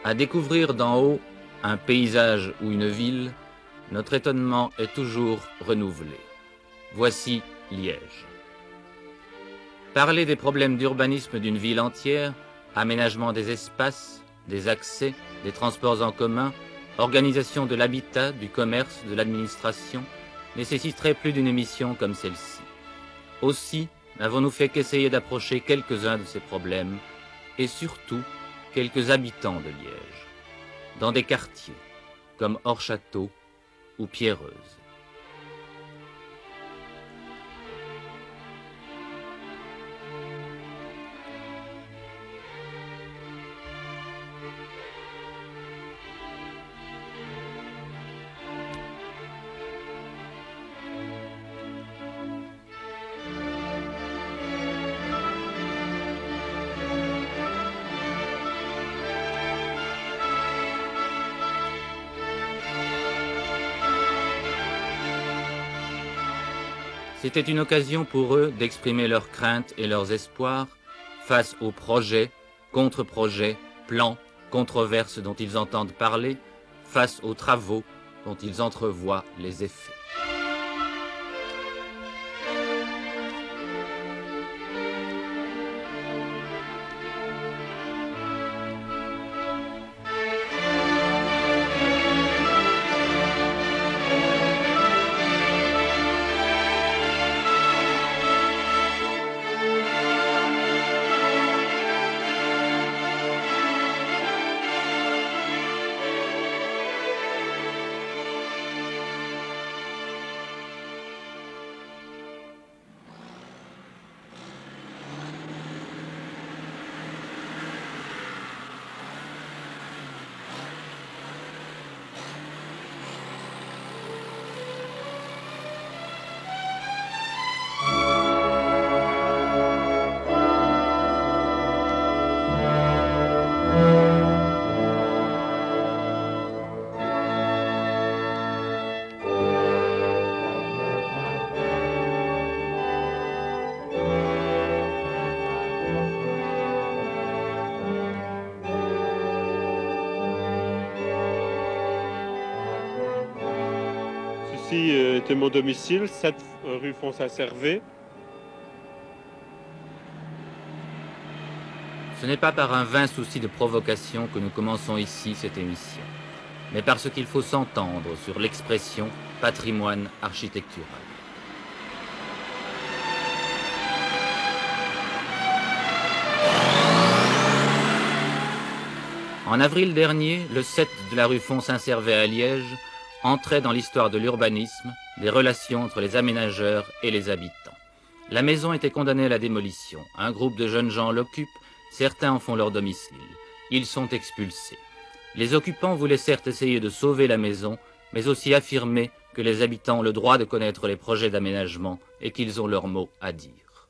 À découvrir d'en haut un paysage ou une ville, notre étonnement est toujours renouvelé. Voici Liège. Parler des problèmes d'urbanisme d'une ville entière, aménagement des espaces, des accès, des transports en commun, organisation de l'habitat, du commerce, de l'administration, nécessiterait plus d'une émission comme celle-ci. Aussi, n'avons-nous fait qu'essayer d'approcher quelques-uns de ces problèmes, et surtout, quelques habitants de Liège, dans des quartiers, comme Hors-Château ou Pierreuse. C'était une occasion pour eux d'exprimer leurs craintes et leurs espoirs face aux projets, contre-projets, plans, controverses dont ils entendent parler, face aux travaux dont ils entrevoient les effets. Ceci était mon domicile, 7 rue Fons-Saint-Servé. Ce n'est pas par un vain souci de provocation que nous commençons ici cette émission, mais parce qu'il faut s'entendre sur l'expression patrimoine architectural. En avril dernier, le 7 de la rue Fons-Saint-Servé à Liège entrait dans l'histoire de l'urbanisme, des relations entre les aménageurs et les habitants. La maison était condamnée à la démolition. Un groupe de jeunes gens l'occupe, certains en font leur domicile. Ils sont expulsés. Les occupants voulaient certes essayer de sauver la maison, mais aussi affirmer que les habitants ont le droit de connaître les projets d'aménagement et qu'ils ont leur mot à dire.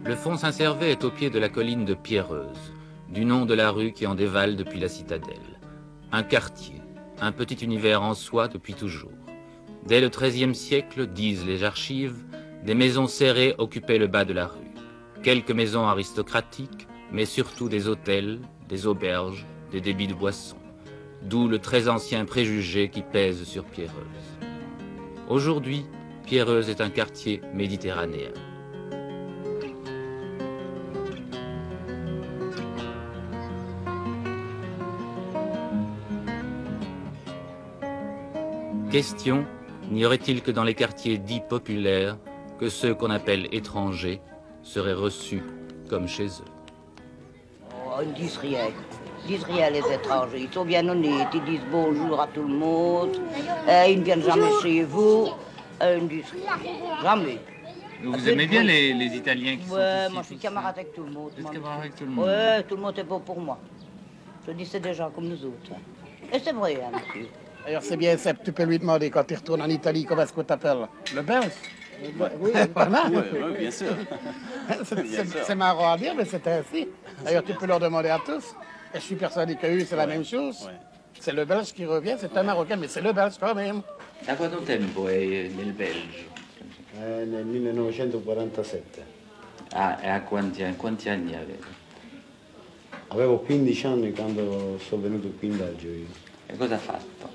Le Fons-Saint-Servé est au pied de la colline de Pierreuse, du nom de la rue qui en dévale depuis la citadelle. Un quartier, un petit univers en soi depuis toujours. Dès le XIIIe siècle, disent les archives, des maisons serrées occupaient le bas de la rue. Quelques maisons aristocratiques, mais surtout des hôtels, des auberges, des débits de boissons. D'où le très ancien préjugé qui pèse sur Pierreuse. Aujourd'hui, Pierreuse est un quartier méditerranéen. Question, n'y aurait-il que dans les quartiers dits populaires que ceux qu'on appelle étrangers seraient reçus comme chez eux? Oh, ils ne disent rien. Ils disent rien, les étrangers. Ils sont bien honnêtes. Ils disent bonjour à tout le monde. Ils ne viennent jamais chez vous. Ils ne disent rien. Jamais. Vous aimez bien les Italiens qui sont ici? Moi je suis camarade avec tout le monde. Vous êtes camarade avec tout le monde? Ouais, tout le monde est beau pour moi. Je dis c'est des gens comme nous autres. Et c'est vrai, hein, monsieur. D'ailleurs, c'est bien simple. Tu peux lui demander quand il retourne en Italie, comment est-ce que tu t'appelles? Le Belge? Oui, voilà. Oui, bien sûr. C'est marrant à dire, mais c'est ainsi. D'ailleurs, tu peux leur demander à tous. Et je suis persuadé qu'eux, c'est la même chose. Ouais. C'est le Belge qui revient, c'est un Marocain, mais c'est le Belge quand même. Da quanto tempo è nel Belgio? Nel 1947. Ah, e a quanti anni avete? Avevo 15 anni quando sono venuto qui in Belgio io. E cosa ha fatto?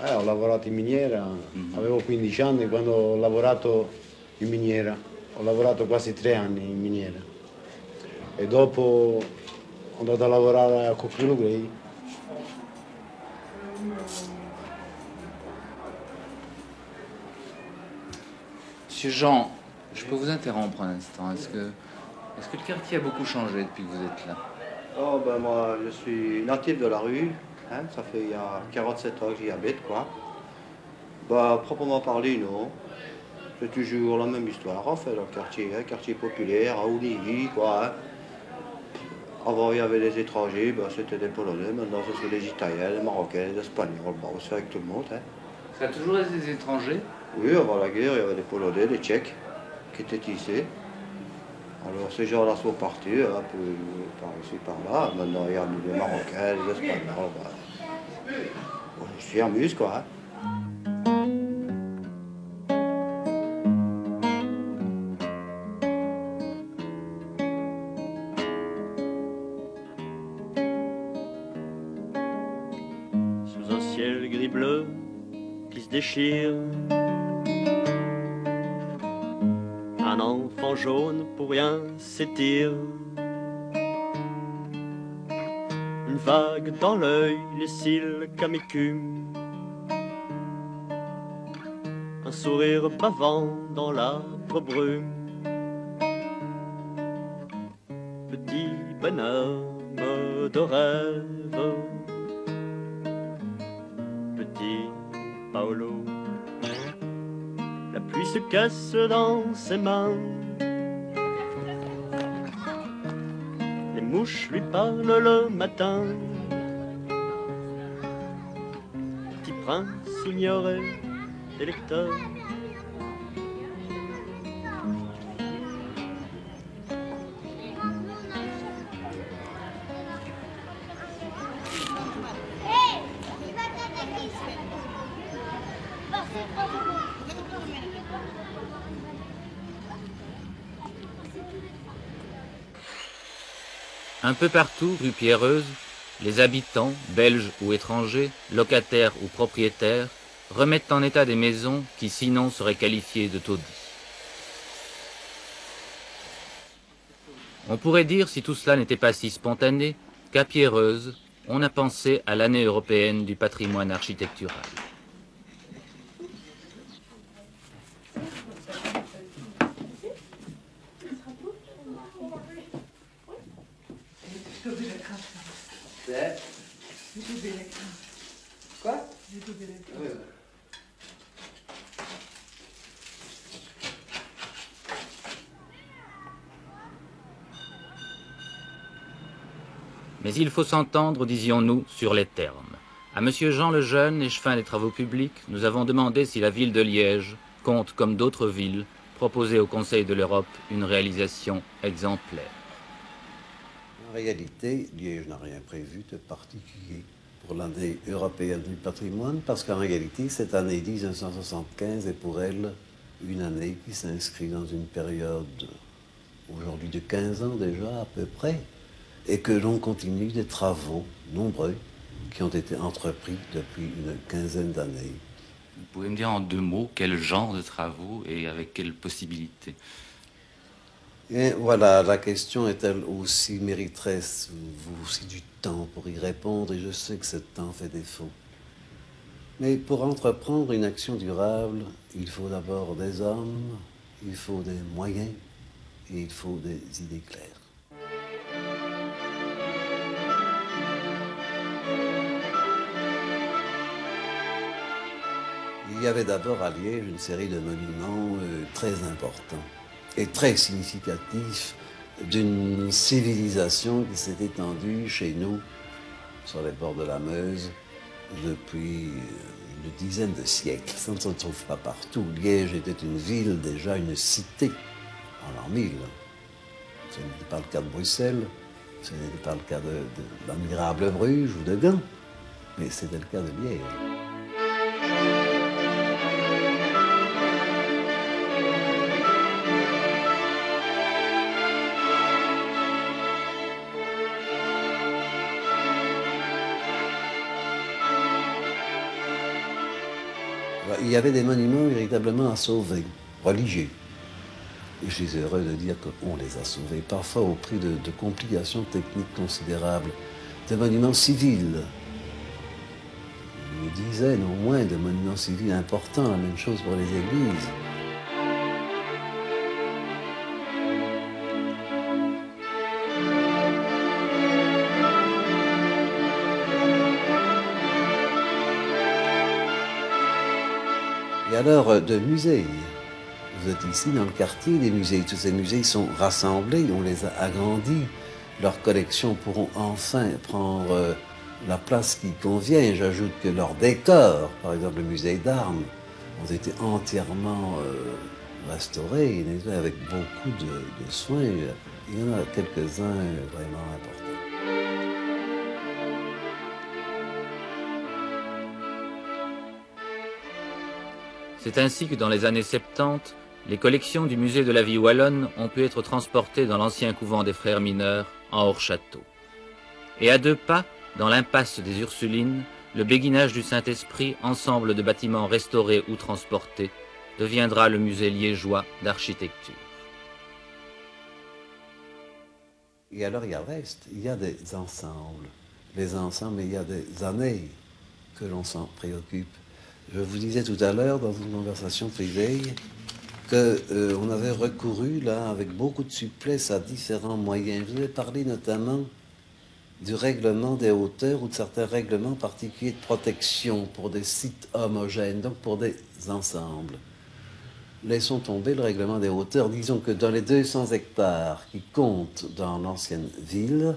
Ho lavorato in miniera, avevo 15 anni quando ho lavorato in miniera. Ho lavorato quasi 3 anni in miniera. E dopo ho andato a lavorare a Coquelin Grey. Monsieur Jean, je peux vous interrompre un instant. Est-ce que le quartier a beaucoup changé depuis que vous êtes là? Oh ben moi je suis natif de la rue, hein, ça fait il y a 47 ans que j'y habite quoi. Bah proprement parlé non, c'est toujours la même histoire en fait dans le quartier, hein, quartier populaire, à Oulili quoi. Hein. Avant il y avait des étrangers, bah, c'était des Polonais, maintenant ce sont des Italiens, des Marocains, des Espagnols, bah, on se fait avec tout le monde. Hein. Ça a toujours été des étrangers? Oui, avant la guerre il y avait des Polonais, des Tchèques qui étaient ici. Alors ces gens-là sont partis un peu par ici, par là. Maintenant, il y a des Marocains, des Espagnols. Bah. On s'y amuse, quoi. Hein. Sous un ciel gris-bleu qui se déchire, un enfant jaune pour rien s'étire. Une vague dans l'œil, les cils comme écume. Un sourire bavant dans l'âpre brume. Petit bonhomme de rêve, petit Paolo. La pluie se casse dans ses mains. Les mouches lui parlent le matin. Petit prince ignoré des lecteurs. Un peu partout, rue Pierreuse, les habitants, belges ou étrangers, locataires ou propriétaires, remettent en état des maisons qui sinon seraient qualifiées de taudis. On pourrait dire, si tout cela n'était pas si spontané, qu'à Pierreuse, on a pensé à l'année européenne du patrimoine architectural. Quoi? Mais il faut s'entendre, disions-nous, sur les termes. À Monsieur Jean Lejeune, échevin des travaux publics, nous avons demandé si la ville de Liège compte, comme d'autres villes, proposer au Conseil de l'Europe une réalisation exemplaire. En réalité, Liège n'a rien prévu de particulier pour l'année européenne du patrimoine, parce qu'en réalité, cette année 1975 est pour elle une année qui s'inscrit dans une période aujourd'hui de 15 ans déjà à peu près, et que l'on continue des travaux nombreux qui ont été entrepris depuis une quinzaine d'années. Vous pouvez me dire en 2 mots quel genre de travaux et avec quelles possibilités? Et voilà, la question est-elle aussi mériterait vous aussi du temps pour y répondre, et je sais que ce temps fait défaut. Mais pour entreprendre une action durable, il faut d'abord des hommes, il faut des moyens et il faut des idées claires. Il y avait d'abord à Liège une série de monuments très importants et très significatifs d'une civilisation qui s'est étendue chez nous, sur les bords de la Meuse, depuis une dizaine de siècles. Ça ne se trouve pas partout. Liège était une ville, déjà une cité, en l'an 1000. Ce n'était pas le cas de Bruxelles, Ce n'était pas le cas de l'admirable Bruges ou de Gand, mais c'était le cas de Liège. Il y avait des monuments véritablement à sauver, religieux. Et je suis heureux de dire qu'on les a sauvés, parfois au prix de complications techniques considérables. Des monuments civils, une dizaine au moins de monuments civils importants, la même chose pour les églises. Et alors, de musées. Vous êtes ici dans le quartier des musées. Tous ces musées sont rassemblés, on les a agrandis. Leurs collections pourront enfin prendre la place qui convient. J'ajoute que leurs décors, par exemple le musée d'armes, ont été entièrement restaurés, avec beaucoup de soins. Il y en a quelques-uns vraiment importants. C'est ainsi que dans les années 70, les collections du musée de la vie wallonne ont pu être transportées dans l'ancien couvent des frères mineurs, en hors-château. Et à 2 pas, dans l'impasse des Ursulines, le béguinage du Saint-Esprit, ensemble de bâtiments restaurés ou transportés, deviendra le musée liégeois d'architecture. Et alors il y a le reste, il y a des ensembles. Les ensembles, il y a des années que l'on s'en préoccupe. Je vous disais tout à l'heure, dans une conversation privée, qu'on avait recouru, là, avec beaucoup de souplesse, à différents moyens. Je vous ai parlé notamment du règlement des hauteurs ou de certains règlements particuliers de protection pour des sites homogènes, donc pour des ensembles. Laissons tomber le règlement des hauteurs. Disons que dans les 200 hectares qui comptent dans l'ancienne ville,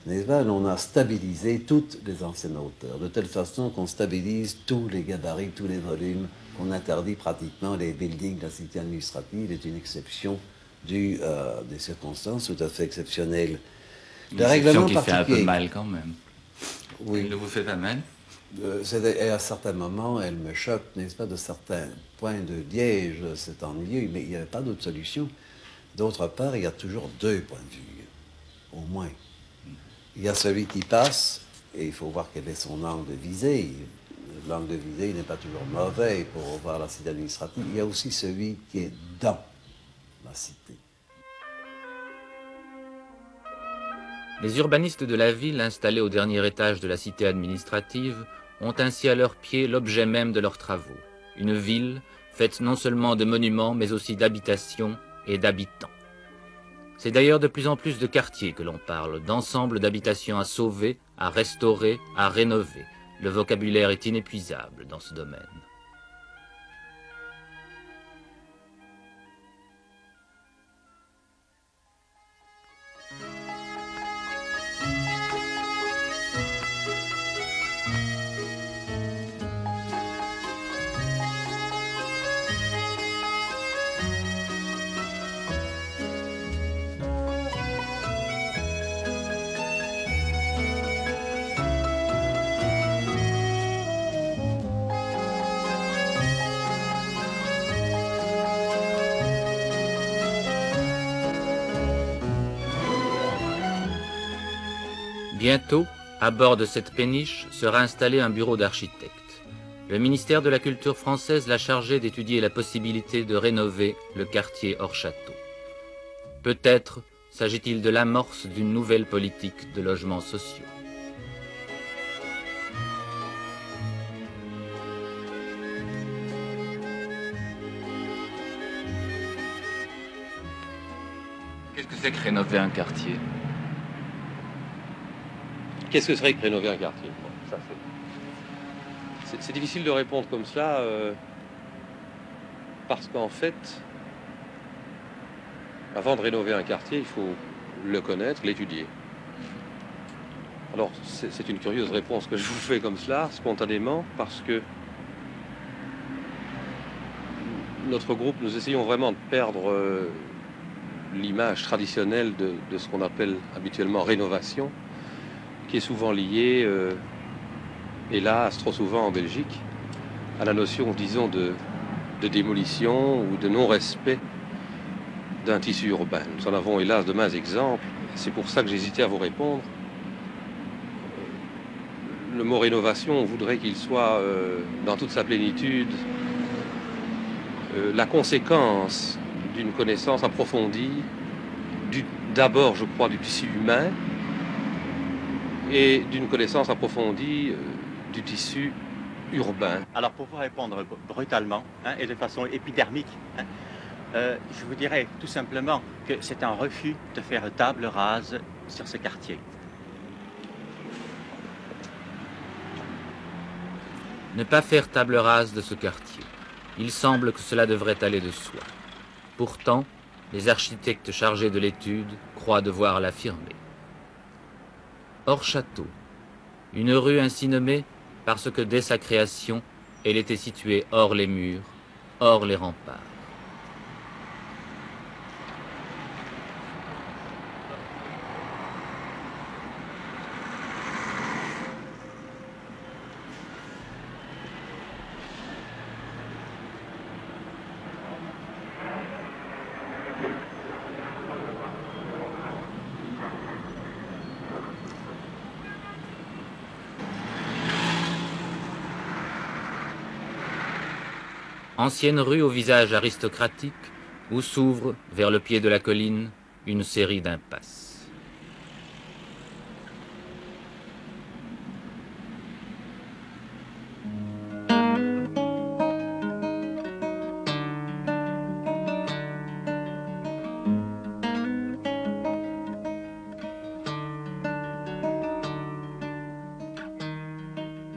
n'est-ce pas, on a stabilisé toutes les anciennes hauteurs, de telle façon qu'on stabilise tous les gabarits, tous les volumes, qu'on interdit pratiquement les buildings de la cité administrative, est une exception due à des circonstances tout à fait exceptionnelles. Une exception qui fait un peu mal quand même. Oui. Elle ne vous fait pas mal? Et à certains moments, elle me choque, n'est-ce pas, de certains points de Liège, c'est ennuyeux, mais il n'y avait pas d'autre solution. D'autre part, il y a toujours 2 points de vue, au moins. Il y a celui qui passe, et il faut voir quel est son angle de visée. L'angle de visée n'est pas toujours mauvais pour voir la cité administrative. Il y a aussi celui qui est dans la cité. Les urbanistes de la ville, installés au dernier étage de la cité administrative, ont ainsi à leurs pieds l'objet même de leurs travaux. Une ville faite non seulement de monuments, mais aussi d'habitations et d'habitants. C'est d'ailleurs de plus en plus de quartiers que l'on parle, d'ensembles d'habitations à sauver, à restaurer, à rénover. Le vocabulaire est inépuisable dans ce domaine. Bientôt, à bord de cette péniche, sera installé un bureau d'architecte. Le ministère de la Culture française l'a chargé d'étudier la possibilité de rénover le quartier hors château. Peut-être s'agit-il de l'amorce d'une nouvelle politique de logements sociaux. Qu'est-ce que c'est que rénover un quartier ? Qu'est-ce que serait que rénover un quartier? Bon, c'est difficile de répondre comme cela, parce qu'en fait, avant de rénover un quartier, il faut le connaître, l'étudier. Alors, c'est une curieuse réponse que je vous fais comme cela, spontanément, parce que notre groupe, nous essayons vraiment de perdre l'image traditionnelle de ce qu'on appelle habituellement rénovation, qui est souvent liée, hélas, trop souvent en Belgique, à la notion, disons, de démolition ou de non-respect d'un tissu urbain. Nous en avons hélas de mains exemples. C'est pour ça que j'hésitais à vous répondre. Le mot rénovation, on voudrait qu'il soit dans toute sa plénitude la conséquence d'une connaissance approfondie, d'abord, je crois, du tissu humain et d'une connaissance approfondie du tissu urbain. Alors, pour vous répondre brutalement et de façon épidermique, je vous dirais tout simplement que c'est un refus de faire table rase sur ce quartier. Ne pas faire table rase de ce quartier. Il semble que cela devrait aller de soi. Pourtant, les architectes chargés de l'étude croient devoir l'affirmer. Hors château, une rue ainsi nommée parce que dès sa création, elle était située hors les murs, hors les remparts. Ancienne rue au visage aristocratique, où s'ouvre, vers le pied de la colline, une série d'impasses.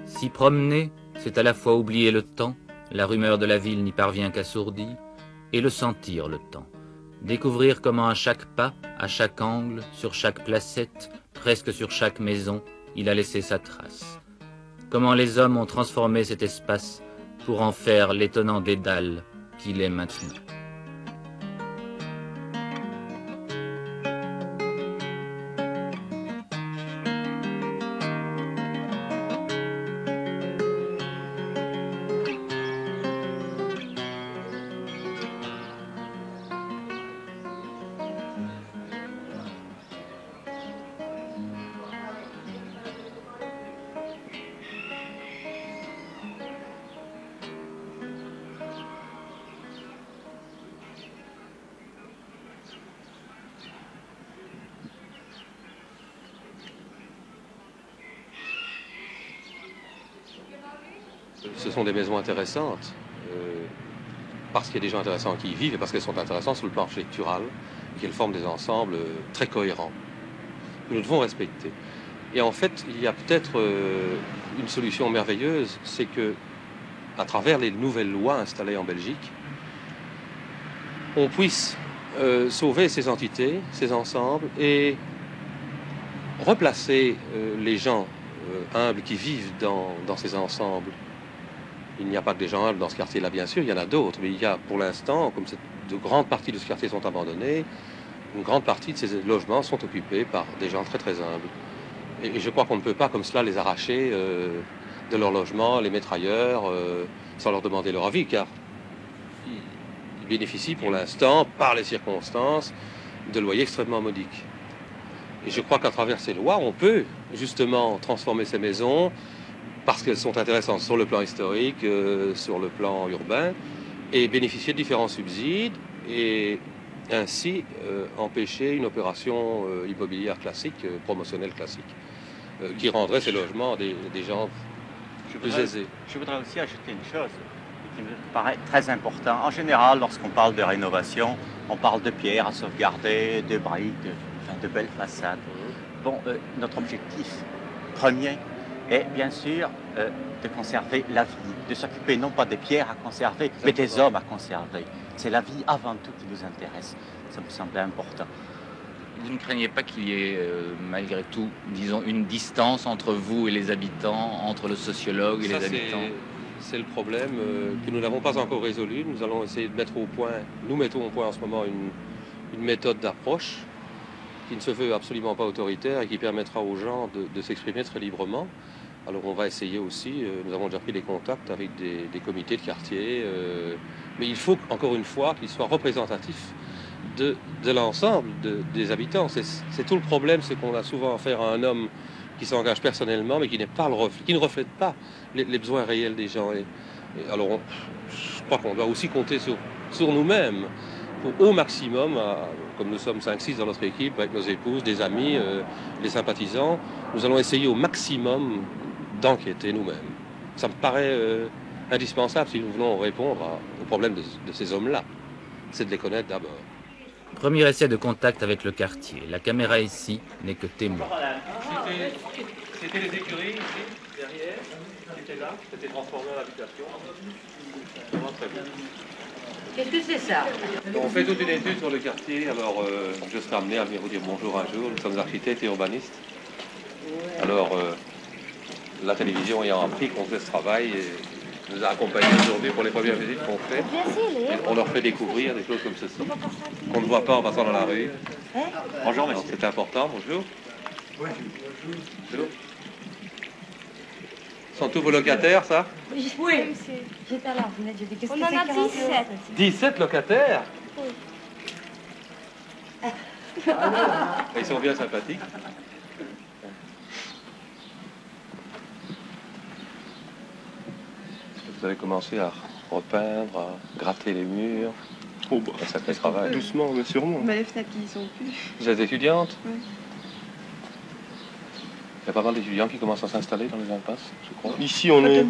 S'y promener, c'est à la fois oublier le temps, la rumeur de la ville n'y parvient qu'assourdie, et le sentir le temps. Découvrir comment à chaque pas, à chaque angle, sur chaque placette, presque sur chaque maison, il a laissé sa trace. Comment les hommes ont transformé cet espace pour en faire l'étonnant dédale qu'il est maintenant. Ce sont des maisons intéressantes, parce qu'il y a des gens intéressants qui y vivent et parce qu'elles sont intéressantes sur le plan architectural, qu'elles forment des ensembles très cohérents, que nous devons respecter. Et en fait, il y a peut-être une solution merveilleuse, c'est que, à travers les nouvelles lois installées en Belgique, on puisse sauver ces entités, ces ensembles, et replacer les gens humbles qui vivent dans ces ensembles. Il n'y a pas que des gens humbles dans ce quartier-là, bien sûr, il y en a d'autres, mais il y a pour l'instant, comme de grandes parties de ce quartier sont abandonnées, une grande partie de ces logements sont occupés par des gens très très humbles. Et je crois qu'on ne peut pas comme cela les arracher de leur logement, les mettre ailleurs, sans leur demander leur avis, car ils bénéficient pour l'instant, par les circonstances, de loyers extrêmement modiques. Et je crois qu'à travers ces lois, on peut justement transformer ces maisons parce qu'elles sont intéressantes sur le plan historique, sur le plan urbain, et bénéficier de différents subsides, et ainsi empêcher une opération immobilière classique, promotionnelle classique, qui rendrait ces logements des gens plus aisés. Je voudrais aussi ajouter une chose qui me paraît très importante. En général, lorsqu'on parle de rénovation, on parle de pierres à sauvegarder, de briques, de belles façades. Bon, notre objectif premier est bien sûr de conserver la vie, de s'occuper non pas des pierres à conserver, mais des hommes à conserver. C'est la vie avant tout qui nous intéresse. Ça me semblait important. Vous ne craignez pas qu'il y ait malgré tout, disons, une distance entre vous et les habitants, entre le sociologue et les habitants? C'est le problème que nous n'avons pas encore résolu. Nous allons essayer de mettre au point, nous mettons au point en ce moment une méthode d'approche qui ne se veut absolument pas autoritaire et qui permettra aux gens de s'exprimer très librement. Alors on va essayer aussi, nous avons déjà pris des contacts avec des comités de quartier, mais il faut encore une fois qu'ils soient représentatifs de l'ensemble des habitants. C'est tout le problème, c'est qu'on a souvent affaire à un homme qui s'engage personnellement, mais qui n'est pas qui ne reflète pas les besoins réels des gens. Alors je crois qu'on doit aussi compter sur nous-mêmes pour au maximum, comme nous sommes 5-6 dans notre équipe, avec nos épouses, des amis, les sympathisants, nous allons essayer au maximum d'enquêter nous-mêmes. Ça me paraît indispensable si nous voulons répondre aux problèmes de ces hommes-là. C'est de les connaître d'abord. Premier essai de contact avec le quartier. La caméra ici n'est que témoin. C'était les écuries ici, derrière, c'était là, c'était transformé en habitation. Très bien. Qu'est-ce que c'est ça? On fait toute une étude sur le quartier, alors je serai amené à venir vous dire bonjour un jour. Nous sommes architectes et urbanistes. Alors, la télévision ayant appris qu'on fait ce travail, et nous a accompagnés aujourd'hui pour les premières visites qu'on fait. Et on leur fait découvrir des choses comme ceci, qu'on ne voit pas en passant dans la rue. Bonjour, monsieur. C'est important, bonjour. Bonjour. Sont tous vos locataires, ça? Oui, j'étais à la fenêtre, j'ai dit qu'est-ce que c'est? On en a 17. 17 locataires? Ils sont bien sympathiques. Vous avez commencé à repeindre, à gratter les murs. Oh bah, un sacré travail. Doucement, mais sûrement. Mais les fenêtres qui y sont plus. Vous êtes étudiante? Oui. Il y a pas mal d'étudiants qui commencent à s'installer dans les impasses, je crois. Ici, on est...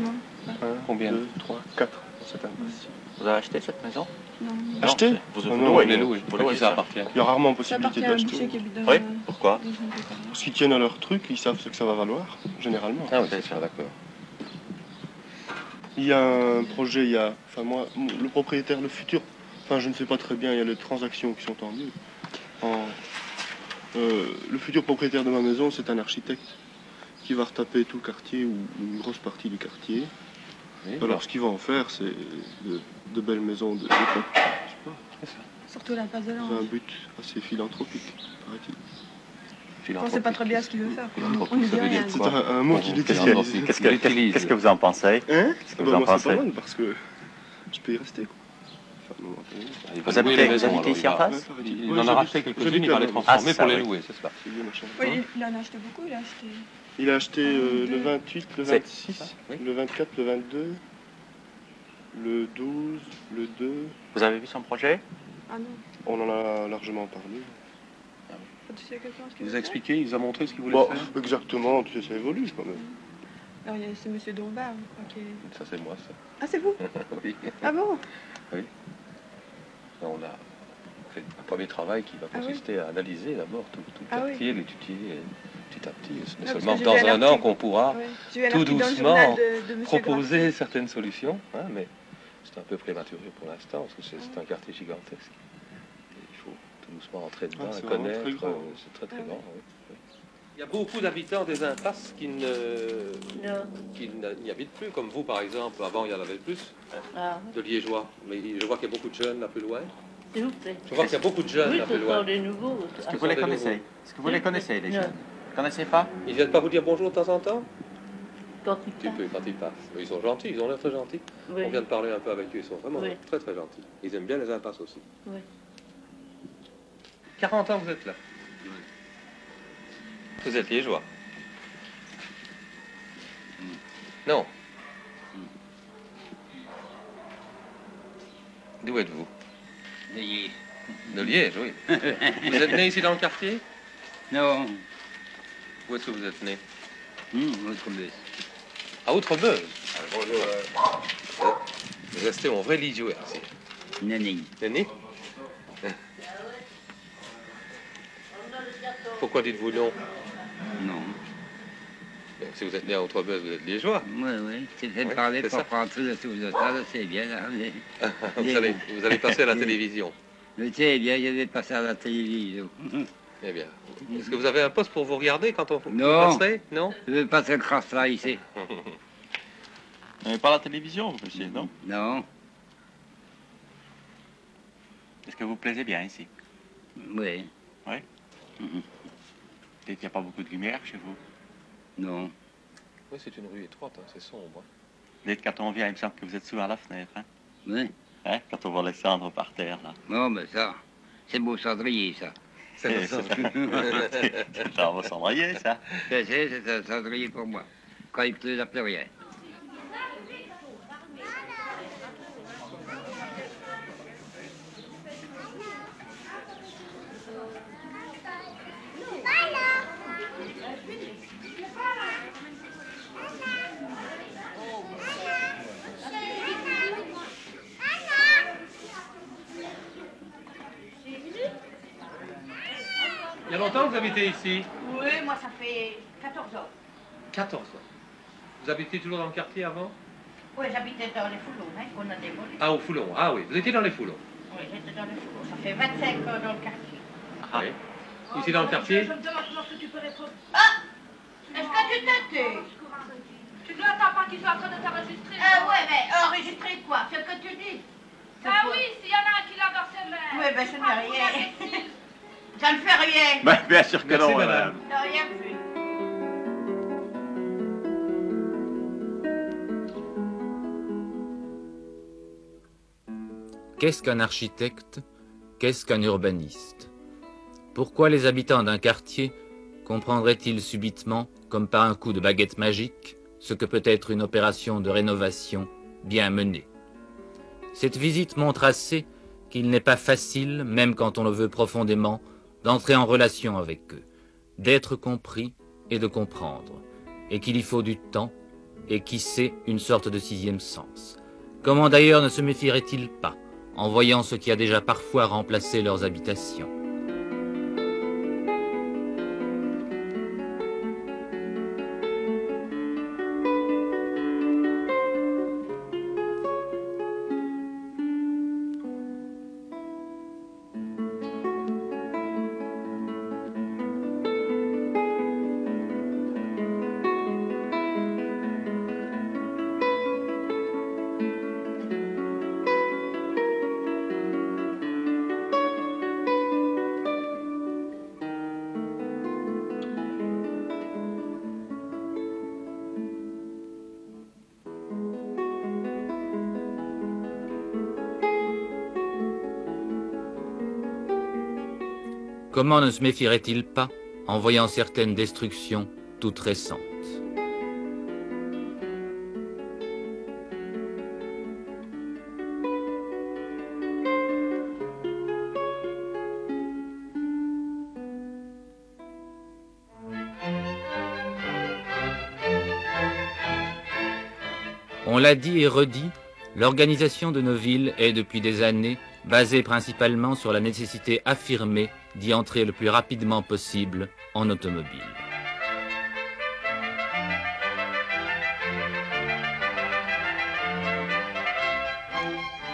Combien? 2, 3, 4 dans cette impasse. Vous avez acheté cette maison? Non. Acheté? Vous non, louez, louez. Pour qui ça appartient? Il y a rarement possibilité d'acheter. Oui, pourquoi? Parce qu'ils tiennent à leur truc, ils savent ce que ça va valoir, généralement. Ah oui, c'est ça, d'accord. Il y a un projet, il y a... Enfin, moi, le propriétaire, le futur... Enfin, je ne sais pas très bien, il y a les transactions qui sont en lieu. Le futur propriétaire de ma maison, c'est un architecte qui va retaper tout le quartier ou une grosse partie du quartier. Oui, alors, ce qu'il va en faire, c'est de belles maisons d'époque. Surtout la passe de l'Ange. C'est un but assez philanthropique, paraît-il. On ne sait pas très bien ce qu'il veut faire. On ne dit rien. C'est un mot qu'il utilise. Qu'est-ce que vous en pensez? Hein? Vous en moi, c'est pensez? pas mal parce que je peux y rester. Vous habitez ici en face? Il en a racheté quelques-unes, il va les transformer pour les louer, c'est ça? Oui, il en a acheté beaucoup, il a acheté le 28, le 26, le 24, le 22, le 12, le 2. Vous avez vu son projet? Ah non. On en a largement parlé. Il vous a expliqué, il vous a montré ce qu'il voulait faire? Exactement, tu sais, ça évolue quand même. Alors, c'est M. Dombard. Ça, c'est moi, ça. Ah, c'est vous? Oui. Ah bon? Oui. On a fait un premier travail qui va consister à analyser d'abord tout le quartier, l'étudier petit à petit. Ce n'est seulement dans un an qu'on pourra tout doucement proposer certaines solutions, hein, mais c'est un peu prématuré pour l'instant, parce que c'est un quartier gigantesque. Il faut tout doucement entrer dedans et connaître. C'est très très grand. Oui. Il y a beaucoup d'habitants des impasses qui n'y habitent plus, comme vous par exemple. Avant, il y en avait plus de Liégeois. Mais je vois qu'il y a beaucoup de jeunes là plus loin. S'il vous plaît. Je vois qu'il y a beaucoup de jeunes là plus loin. Ce sont des nouveaux. Est-ce que vous les connaissez? Est-ce que vous les connaissez, les jeunes? Vous ne connaissez pas? Ils viennent pas vous dire bonjour de temps en temps? Quand ils passent. Quand ils passent. Ils sont gentils, ils ont l'air très gentils. Oui. On vient de parler un peu avec eux, ils sont vraiment très très gentils. Ils aiment bien les impasses aussi. Oui. 40 ans vous êtes là. Vous êtes liégeois? Non. D'où êtes-vous? De Liège. De Liège, oui. Vous êtes né ici dans le quartier? Non. Où est-ce que vous êtes né? Outrebeuse. À Outrebeuse? Bonjour. Vous restez en vrai liégeois ici? Nenni. Nenni? Pourquoi dites-vous non? Non. Si vous êtes né à Outrebeuse, vous êtes liégeois? Oui. C'est fait parler pour prendre tout le tour de ça, c'est bien. Hein, vous allez passer à la télévision? Je sais bien, je vais passer à la télévision. Eh bien. Est-ce que vous avez un poste pour vous regarder quand on passerait? Non. Je vais passer le cross là, ici. Vous n'avez pas la télévision, vous, monsieur, non? Non. Est-ce que vous plaisez bien ici? Oui. Oui. Et il n'y a pas beaucoup de lumière chez vous? Non. Oui, c'est une rue étroite, hein, c'est sombre. Dès que quand on vient, il me semble que vous êtes souvent à la fenêtre. Hein? Oui. Hein? Quand on voit Alexandre par terre, là. Non, mais ça, c'est beau cendrier, ça. C'est un beau cendrier, ça. C'est un cendrier pour moi. Quand il pleut, il n'y a plus rien. Il y a longtemps que vous habitez ici? Oui, moi ça fait 14 ans. 14 ans. Vous habitiez toujours dans le quartier avant? Oui, j'habitais dans les Foulons, hein, qu'on a démoli. Ah, au Foulon. Ah oui, vous étiez dans les Foulons. Oui, j'étais dans les Foulons. Ça fait 25 ans dans le quartier. Ah oui. Ici dans le quartier? Je me demande comment tu peux répondre. Ah! Est-ce que tu t'étais? Tu dois attendre pas qu'ils soient en train de t'enregistrer. Ah ouais, mais enregistrer quoi? Ce que tu dis. Ah oui, s'il y en a un qui l'a dans ses mains. Oui, ben ce n'est rien. Ça ne fait rien. Ben, bien sûr que Merci, non, madame. T'as rien vu. Qu'est-ce qu'un architecte? Qu'est-ce qu'un urbaniste? Pourquoi les habitants d'un quartier comprendraient-ils subitement, comme par un coup de baguette magique, ce que peut être une opération de rénovation bien menée? Cette visite montre assez qu'il n'est pas facile, même quand on le veut profondément, d'entrer en relation avec eux, d'être compris et de comprendre, et qu'il y faut du temps, et qui sait une sorte de sixième sens. Comment d'ailleurs ne se méfierait-il pas, en voyant ce qui a déjà parfois remplacé leurs habitations? Comment ne se méfierait-il pas en voyant certaines destructions toutes récentes? On l'a dit et redit, l'organisation de nos villes est depuis des années basée principalement sur la nécessité affirmée d'y entrer le plus rapidement possible en automobile.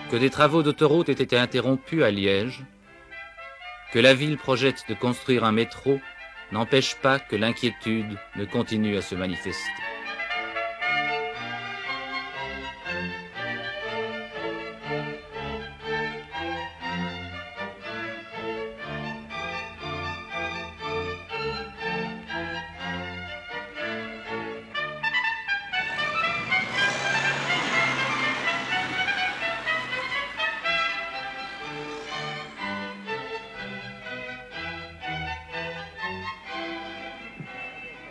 Que des travaux d'autoroute aient été interrompus à Liège, que la ville projette de construire un métro, n'empêche pas que l'inquiétude ne continue à se manifester.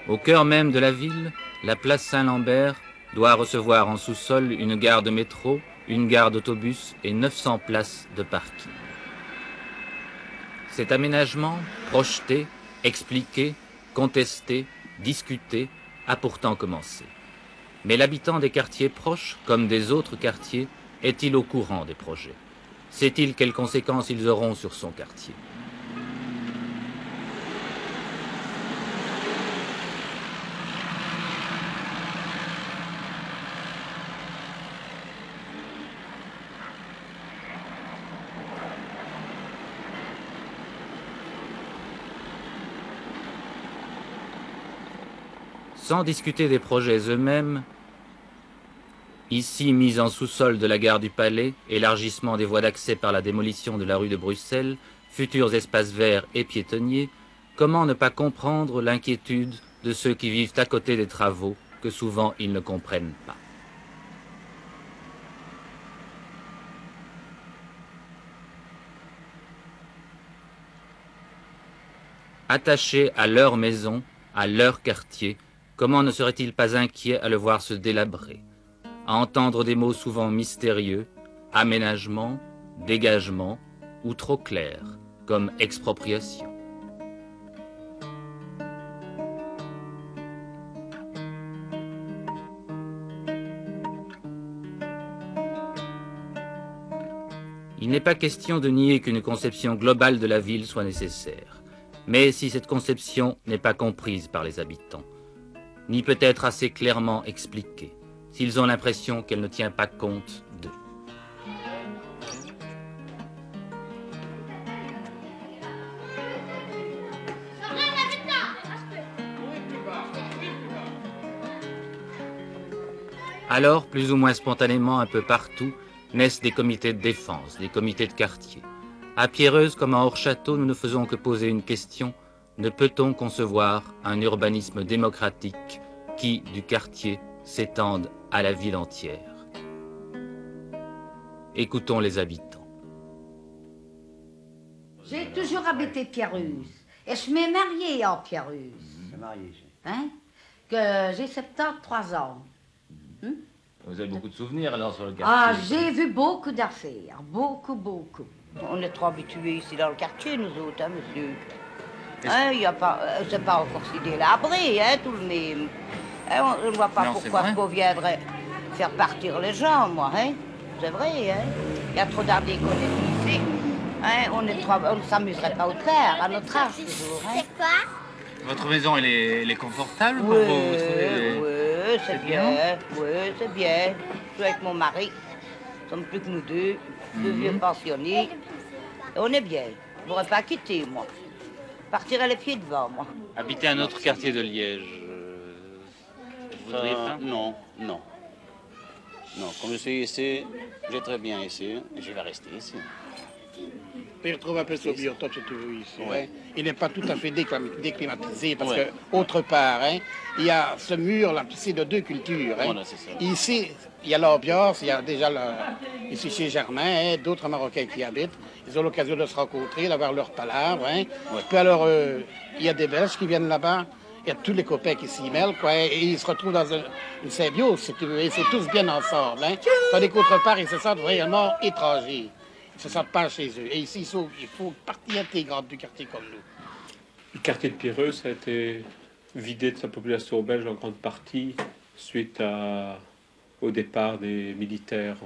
Au cœur même de la ville, la place Saint-Lambert doit recevoir en sous-sol une gare de métro, une gare d'autobus et 900 places de parking. Cet aménagement, projeté, expliqué, contesté, discuté, a pourtant commencé. Mais l'habitant des quartiers proches, comme des autres quartiers, est-il au courant des projets? Sait-il quelles conséquences ils auront sur son quartier? Sans discuter des projets eux-mêmes, Ici mise en sous-sol de la gare du Palais, élargissement des voies d'accès par la démolition de la rue de Bruxelles, futurs espaces verts et piétonniers, comment ne pas comprendre l'inquiétude de ceux qui vivent à côté des travaux que souvent ils ne comprennent pas. Attachés à leur maison, à leur quartier, comment ne seraient-ils pas inquiets à le voir se délabrer, à entendre des mots souvent mystérieux, aménagement, dégagement, ou trop clairs, comme expropriation. Il n'est pas question de nier qu'une conception globale de la ville soit nécessaire. Mais si cette conception n'est pas comprise par les habitants, ni peut-être assez clairement expliquée, s'ils ont l'impression qu'elle ne tient pas compte d'eux. Alors, plus ou moins spontanément, un peu partout, naissent des comités de défense, des comités de quartier. À Pierreuse comme à Hors-Château, nous ne faisons que poser une question. Ne peut-on concevoir un urbanisme démocratique qui, du quartier, s'étende à la ville entière? Écoutons les habitants. J'ai toujours habité Pierreuse. Et je m'ai mariée en Pierreuse. Hein? Que j'ai 73 ans. Vous avez beaucoup de souvenirs alors sur le quartier? Ah, j'ai vu beaucoup d'affaires. Beaucoup, beaucoup. On est trop habitués ici dans le quartier, nous autres, hein, monsieur. Hein, y a pas, c'est pas encore si délabré, hein, tout le même. Hein, on ne voit pas pourquoi on viendrait faire partir les gens, moi, hein. C'est vrai, hein. Il y a trop d'années qu'on est ici. Hein, on ne s'amuserait pas au clair, à notre âge, toujours. Hein. C'est quoi? Votre maison, elle est confortable pour Oui, vous trouvez... oui, c'est bien. Oui, c'est bien. Je suis avec mon mari. Nous sommes plus que nous deux vieux pensionnés. Et on est bien. Je ne voudrais pas quitter, moi. Partirais les pieds devant, moi. Habiter un autre quartier de Liège, vous voudriez pas? Non. Non, comme je suis ici, j'ai très bien ici, et je vais rester ici. Tu retrouves un peu ce biotope si tu veux ici. Ouais. Hein. Il n'est pas tout à fait déclimatisé parce Ouais. que, autre part, hein, il y a ce mur-là, c'est de deux cultures. Hein. Voilà, c'est ça. Ici, il y a l'ambiance, il y a déjà ici chez Germain, hein, d'autres Marocains qui habitent. Ils ont l'occasion de se rencontrer, d'avoir leur palabre. Hein. Ouais. Puis alors, il y a des Belges qui viennent là-bas. Il y a tous les copains qui s'y mêlent, quoi, et ils se retrouvent dans une symbiose, si tu veux, ils sont tous bien ensemble. Hein. Tandis qu'autre part, ils se sentent vraiment étrangers. Ils ne se sentent pas chez eux. Et ici, il faut partie intégrante du quartier comme nous. Le quartier de Pierreuse a été vidé de sa population belge en grande partie suite au départ des militaires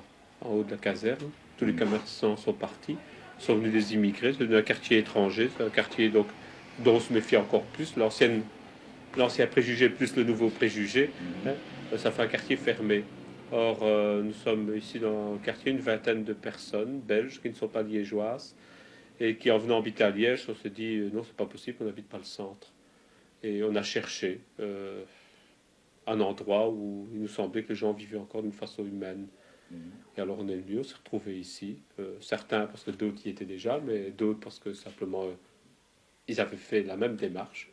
en haut de la caserne. Tous les commerçants sont partis, sont venus des immigrés, c'est un quartier étranger, c'est un quartier donc, dont on se méfie encore plus. L'ancien préjugé plus le nouveau préjugé, hein, ça fait un quartier fermé. Or, nous sommes ici dans le quartier une vingtaine de personnes belges qui ne sont pas liégeoises et qui, en venant habiter à Liège, on s'est dit non, c'est pas possible, on n'habite pas le centre. Et on a cherché un endroit où il nous semblait que les gens vivaient encore d'une façon humaine. Et alors on est venu, on s'est retrouvés ici. Certains parce que d'autres y étaient déjà, mais d'autres parce que simplement ils avaient fait la même démarche.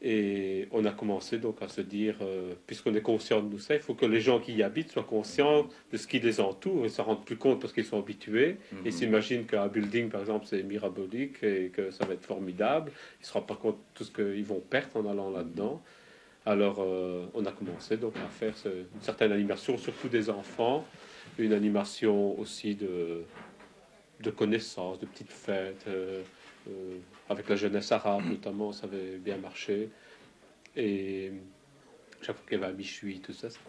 Et on a commencé donc à se dire, puisqu'on est conscient de tout ça, il faut que les gens qui y habitent soient conscients de ce qui les entoure. Ils ne s'en rendent plus compte parce qu'ils sont habitués. Ils s'imaginent qu'un building, par exemple, c'est mirabolique et que ça va être formidable. Ils ne se rendent pas compte de tout ce qu'ils vont perdre en allant là-dedans. Alors, on a commencé donc à faire une certaine animation, surtout des enfants, une animation aussi de connaissances, de petites fêtes, avec la jeunesse arabe notamment, ça avait bien marché. Et chaque fois qu'il y avait un michui, tout ça, ça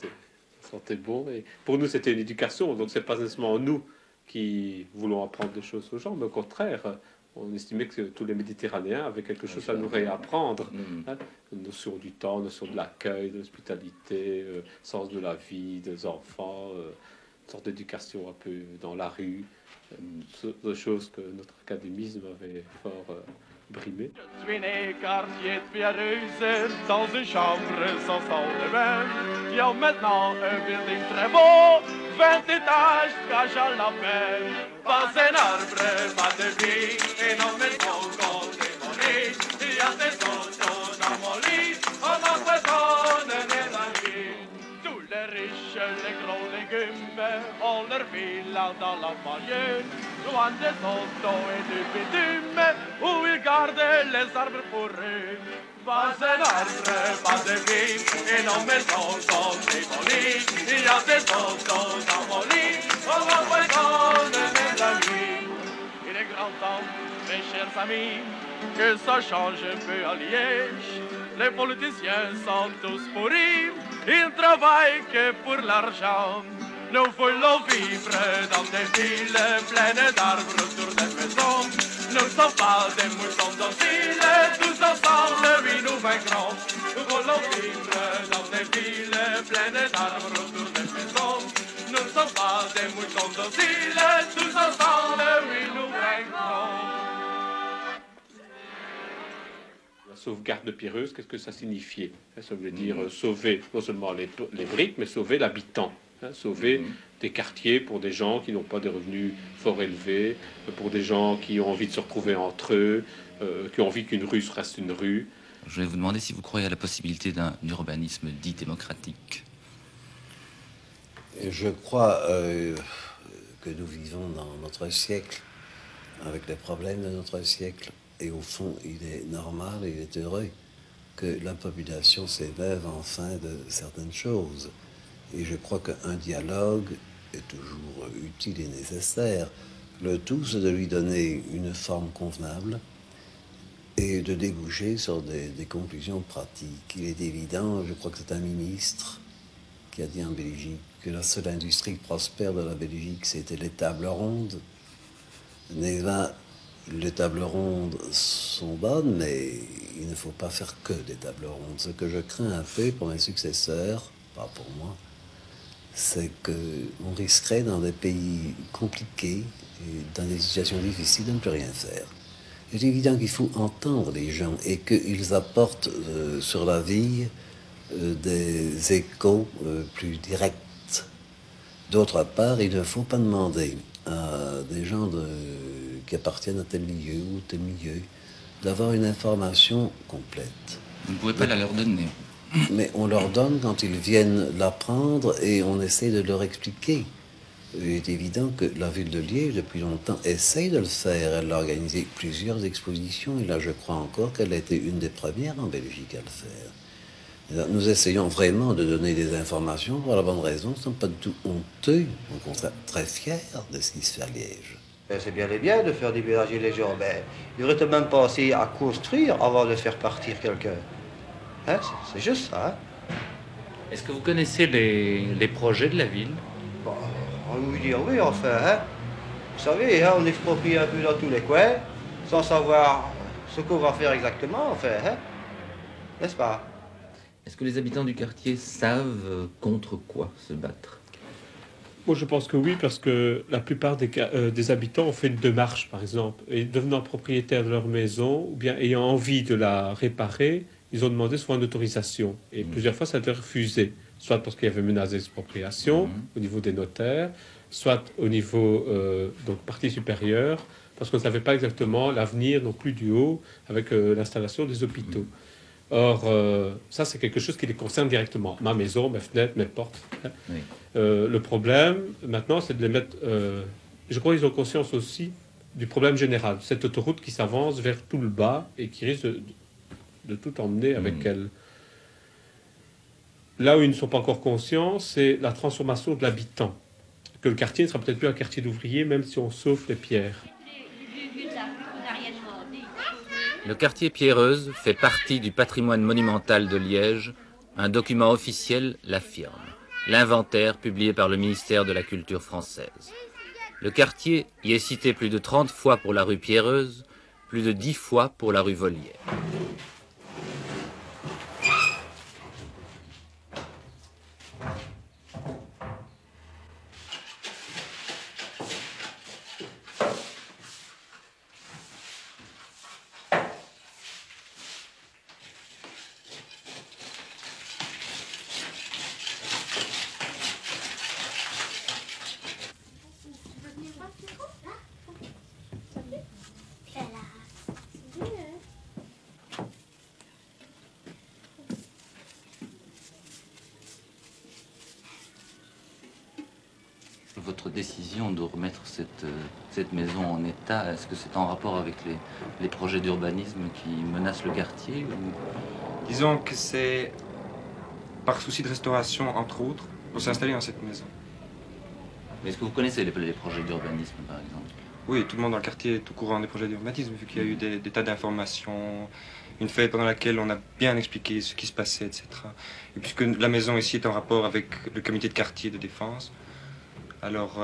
sentait bon. Et pour nous, c'était une éducation, donc c'est pas nécessairement nous qui voulons apprendre des choses aux gens, mais au contraire, on estimait que tous les Méditerranéens avaient quelque chose à nous réapprendre. Hein, notion du temps, notion de l'accueil, de l'hospitalité, sens de la vie des enfants, une sorte d'éducation un peu dans la rue. Une chose que notre académisme avait fort brimé. Je suis né quartier de Pierreuse, dans une chambre sans salle de bain, qui a maintenant un building très beau, 20 étages, cage à la peine. Pas un arbre, pas de vie, et nos maisons sont démolies. Il y a des autos dans mon lit, on empoisonne la vie. Tous les riches, les gros légumes, ont leur villa dans la banlieue, loin des autos et du bitume, où ils gardent les arbres pour eux. Pas un arbre, pas de vie, et nos maisons sont démolies. Il y a des autos dans mon lit, on empoisonne la vie. Il est grand temps, mes chers amis, que ça change un peu à Liège. Les politiciens sont tous pourris, ils travaillent que pour l'argent. Nous voulons vivre dans des villes pleines d'arbres autour des maisons. Nous ne sommes pas des moutons dociles, tous ensemble, oui, nous vaincrons. Nous voulons vivre dans des villes pleines d'arbres autour des maisons. Nous ne sommes pas des moutons dociles, tous ensemble, oui, nous vaincrons. La sauvegarde de Pierreuse, qu'est-ce que ça signifiait? Ça voulait dire sauver non seulement les briques, mais sauver l'habitant. Sauver des quartiers pour des gens qui n'ont pas des revenus fort élevés, pour des gens qui ont envie de se retrouver entre eux, qui ont envie qu'une rue reste une rue. Je vais vous demander si vous croyez à la possibilité d'un urbanisme dit démocratique. Je crois que nous vivons dans notre siècle, avec les problèmes de notre siècle, et au fond, il est normal, il est heureux que la population s'émeuve enfin de certaines choses. Et je crois qu'un dialogue est toujours utile et nécessaire. Le tout, c'est de lui donner une forme convenable et de déboucher sur des conclusions pratiques. Il est évident, je crois que c'est un ministre qui a dit en Belgique que la seule industrie prospère de la Belgique, c'était les tables rondes. Les tables rondes sont bonnes, mais il ne faut pas faire que des tables rondes. Ce que je crains un peu pour mes successeurs, pas pour moi, c'est qu'on risquerait dans des pays compliqués et dans des situations difficiles de ne plus rien faire. Il est évident qu'il faut entendre les gens et qu'ils apportent sur la vie des échos plus directs. D'autre part, il ne faut pas demander à des gens qui appartiennent à tel milieu ou tel milieu d'avoir une information complète. Vous ne pouvez pas la leur donner. Mais on leur donne quand ils viennent l'apprendre et on essaie de leur expliquer. Il est évident que la ville de Liège, depuis longtemps, essaye de le faire. Elle a organisé plusieurs expositions et là, je crois encore qu'elle a été une des premières en Belgique à le faire. Nous essayons vraiment de donner des informations pour la bonne raison. Nous ne sommes pas du tout honteux, au contraire très fiers de ce qui se fait à Liège. C'est bien et bien de faire déménager les gens, mais il devrait même penser à construire avant de faire partir quelqu'un. Hein, c'est juste ça. Hein? Est-ce que vous connaissez les projets de la ville? Bon, on va vous dire oui, enfin. Hein? Vous savez, hein, on exproprie un peu dans tous les coins, sans savoir ce qu'on va faire exactement, enfin. Hein? N'est-ce pas? Est-ce que les habitants du quartier savent contre quoi se battre? Moi, je pense que oui, parce que la plupart des habitants ont fait une démarche, par exemple, et devenant propriétaires de leur maison, ou bien ayant envie de la réparer, ils ont demandé souvent une autorisation. Et plusieurs fois, ça a été refusé, soit parce qu'il y avait menace d'expropriation au niveau des notaires, soit au niveau donc partie supérieure, parce qu'on ne savait pas exactement l'avenir non plus du haut avec l'installation des hôpitaux. Or, ça, c'est quelque chose qui les concerne directement. Ma maison, mes fenêtres, mes portes. Oui. Le problème, maintenant, c'est de les mettre... je crois qu'ils ont conscience aussi du problème général. Cette autoroute qui s'avance vers tout le bas et qui risque de tout emmener avec elle. Là où ils ne sont pas encore conscients, c'est la transformation de l'habitant. Que le quartier ne sera peut-être plus un quartier d'ouvriers, même si on sauve les pierres. Le quartier Pierreuse fait partie du patrimoine monumental de Liège. Un document officiel l'affirme. L'inventaire publié par le ministère de la Culture française. Le quartier y est cité plus de 30 fois pour la rue Pierreuse, plus de 10 fois pour la rue Volière. décision de remettre cette maison en état, est-ce que c'est en rapport avec les projets d'urbanisme qui menacent le quartier ou... Disons que c'est par souci de restauration, entre autres, pour s'installer dans cette maison. Mais est-ce que vous connaissez les projets d'urbanisme, par exemple? Oui, tout le monde dans le quartier est au courant des projets d'urbanisme, vu qu'il y a eu des tas d'informations, une fête pendant laquelle on a bien expliqué ce qui se passait, etc. Et puisque la maison ici est en rapport avec le comité de quartier de défense, alors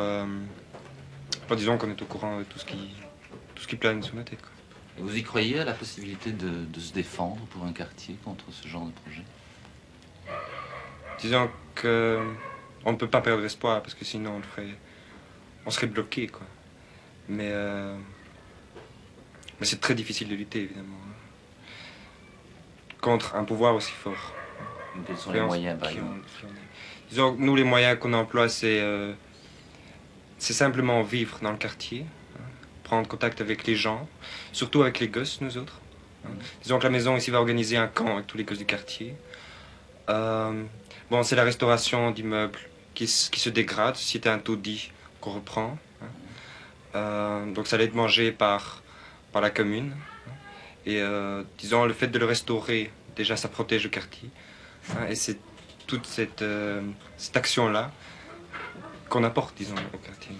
disons qu'on est au courant de tout ce qui plane sur la tête, quoi. Et vous y croyez à la possibilité de se défendre pour un quartier contre ce genre de projet? Disons qu'on ne peut pas perdre espoir, parce que sinon on serait bloqué, quoi. Mais c'est très difficile de lutter, évidemment, contre un pouvoir aussi fort. Quels sont les moyens, par exemple? Disons que nous, les moyens qu'on emploie, c'est simplement vivre dans le quartier, hein, prendre contact avec les gens, surtout avec les gosses, nous autres. Hein. Disons que la maison ici va organiser un camp avec tous les gosses du quartier. Bon, c'est la restauration d'immeubles qui se dégradent, si c'était un taudis qu'on reprend. Hein. Donc ça allait être mangé par la commune. Et disons, le fait de le restaurer, déjà ça protège le quartier. Hein, et c'est toute cette action-là qu'on apporte, disons, au quartier.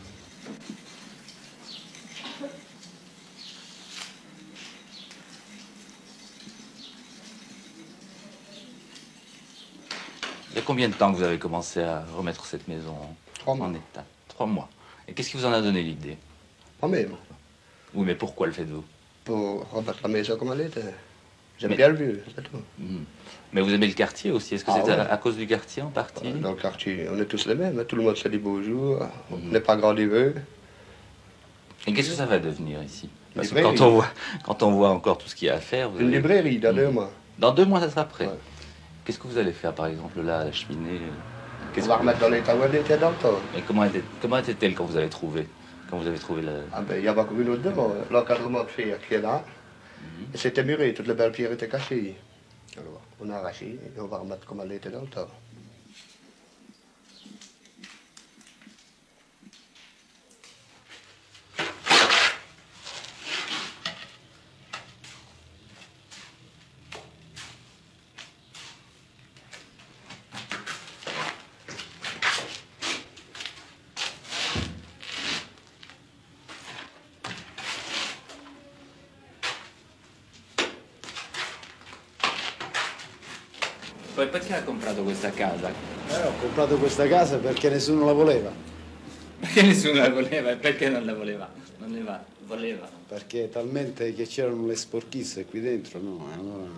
Il y a combien de temps que vous avez commencé à remettre cette maison en état? 3 mois. Et qu'est-ce qui vous en a donné l'idée? Moi-même. Oui, mais pourquoi le faites-vous? Pour remettre la maison comme elle était. J'aime bien le vieux, c'est tout. Mais vous aimez le quartier aussi? Est-ce que c'est à cause du quartier en partie? Dans le quartier, on est tous les mêmes. Tout le monde se dit bonjour. On n'est pas grand niveau. Et qu'est-ce que ça va devenir ici? Parce que quand on voit encore tout ce qu'il y a à faire... Une librairie dans 2 mois. Dans 2 mois, ça sera prêt. Ouais. Qu'est-ce que vous allez faire, par exemple, là, à la cheminée? On va remettre dans l'état où elle était dans le temps. Et comment était-elle quand vous avez trouvé la... Ah ben, il y avait encore une autre devant. L'encadrement de fer qui est là. Et c'était muré, toutes les belles pierres étaient cachées. Alors, on a arraché et on va remettre comme elle était dans le temps. Perché ha comprato questa casa? Ho comprato questa casa perché nessuno la voleva. Perché nessuno la voleva e perché non la voleva? Non ne voleva. Perché talmente che c'erano le sporchizze qui dentro, no? Allora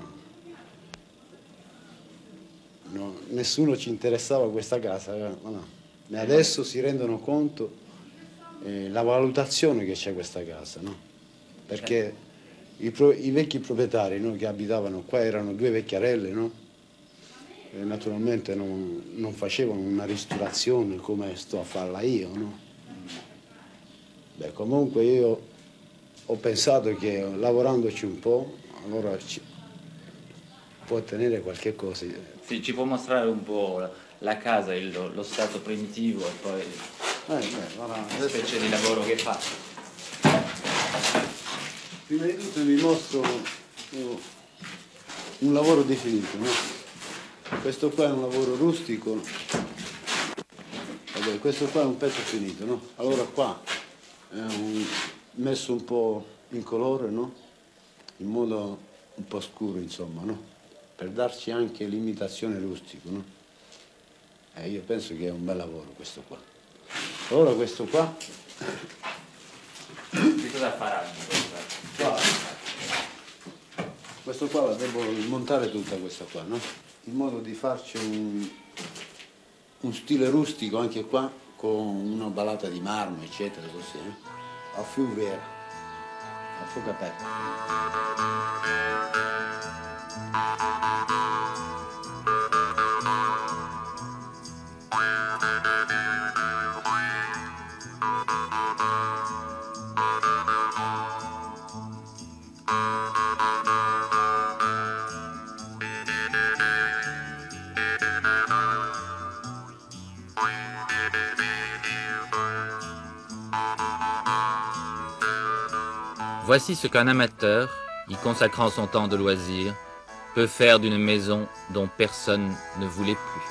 no, nessuno ci interessava questa casa. No. E adesso si rendono conto la valutazione che c'è questa casa, no? Perché i vecchi proprietari, no, che abitavano qua erano 2 vecchiarelle, no? E naturalmente non facevano una ristorazione come sto a farla io, no? Beh, comunque io ho pensato che lavorandoci un po', allora può ottenere qualche cosa. Sì, ci può mostrare un po' la casa, lo stato primitivo e poi voilà, la specie di lavoro che fa. Prima di tutto vi mostro un lavoro definito, no? Questo qua è un lavoro rustico, vabbè, questo qua è un pezzo finito, no? Allora qua è messo un po' in colore, no? In modo un po' scuro, insomma, no? Per darci anche l'imitazione rustico, no? Io penso che è un bel lavoro questo qua. Allora questo qua... Di cosa faranno? Questo qua la devo montare tutta questa qua, no? In modo di farci un stile rustico anche qua, con una balata di marmo, eccetera, così, a fuoco vero, a fuoco aperto. Voici ce qu'un amateur, y consacrant son temps de loisir, peut faire d'une maison dont personne ne voulait plus.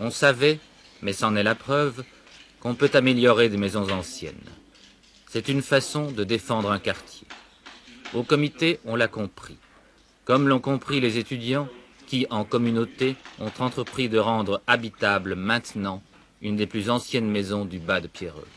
On savait, mais c'en est la preuve, qu'on peut améliorer des maisons anciennes. C'est une façon de défendre un quartier. Au comité, on l'a compris. Comme l'ont compris les étudiants qui, en communauté, ont entrepris de rendre habitable maintenant une des plus anciennes maisons du bas de Pierreux.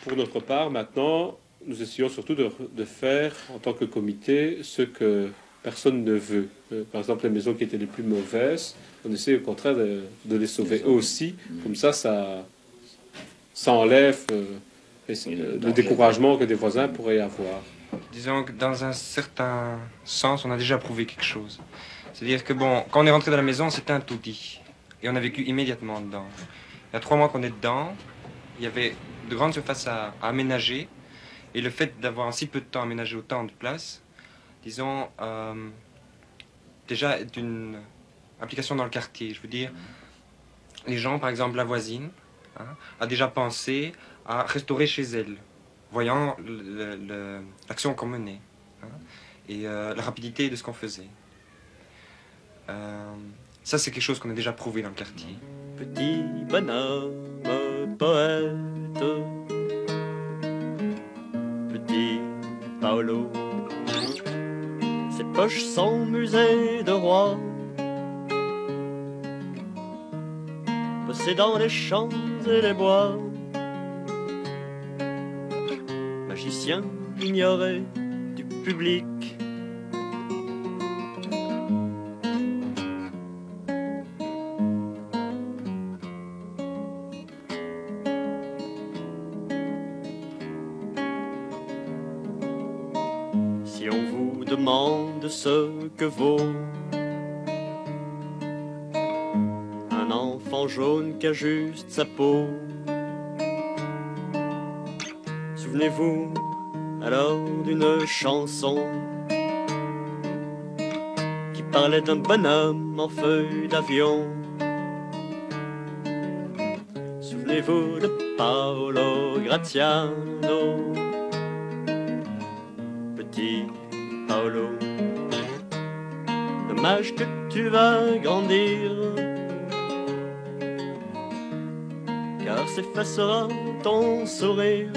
Pour notre part, maintenant, nous essayons surtout de faire, en tant que comité, ce que personne ne veut. Par exemple, les maisons qui étaient les plus mauvaises, on essaie au contraire de les sauver eux aussi. Comme ça enlève le découragement que des voisins pourraient avoir. Disons que dans un certain sens, on a déjà prouvé quelque chose. C'est-à-dire que, bon, quand on est rentré dans la maison, c'était un taudis. Et on a vécu immédiatement dedans. Il y a 3 mois qu'on est dedans, il y avait de grandes surfaces à aménager. Et le fait d'avoir en si peu de temps aménagé autant de place, disons, déjà est une implication dans le quartier. Je veux dire, les gens, par exemple la voisine, a déjà pensé à restaurer chez elle, voyant l'action qu'on menait et la rapidité de ce qu'on faisait. Ça, c'est quelque chose qu'on a déjà prouvé dans le quartier. Petit bonhomme poète, petit Paolo, ses poches sont musée de roi, possédant les champs et les bois, magicien ignoré du public. Si on vous demande ce que vaut un enfant jaune qui a juste sa peau, souvenez-vous alors d'une chanson qui parlait d'un bonhomme en feuille d'avion. Souvenez-vous de Paolo Graziano, petit Paolo. Dommage que tu vas grandir, car s'effacera ton sourire.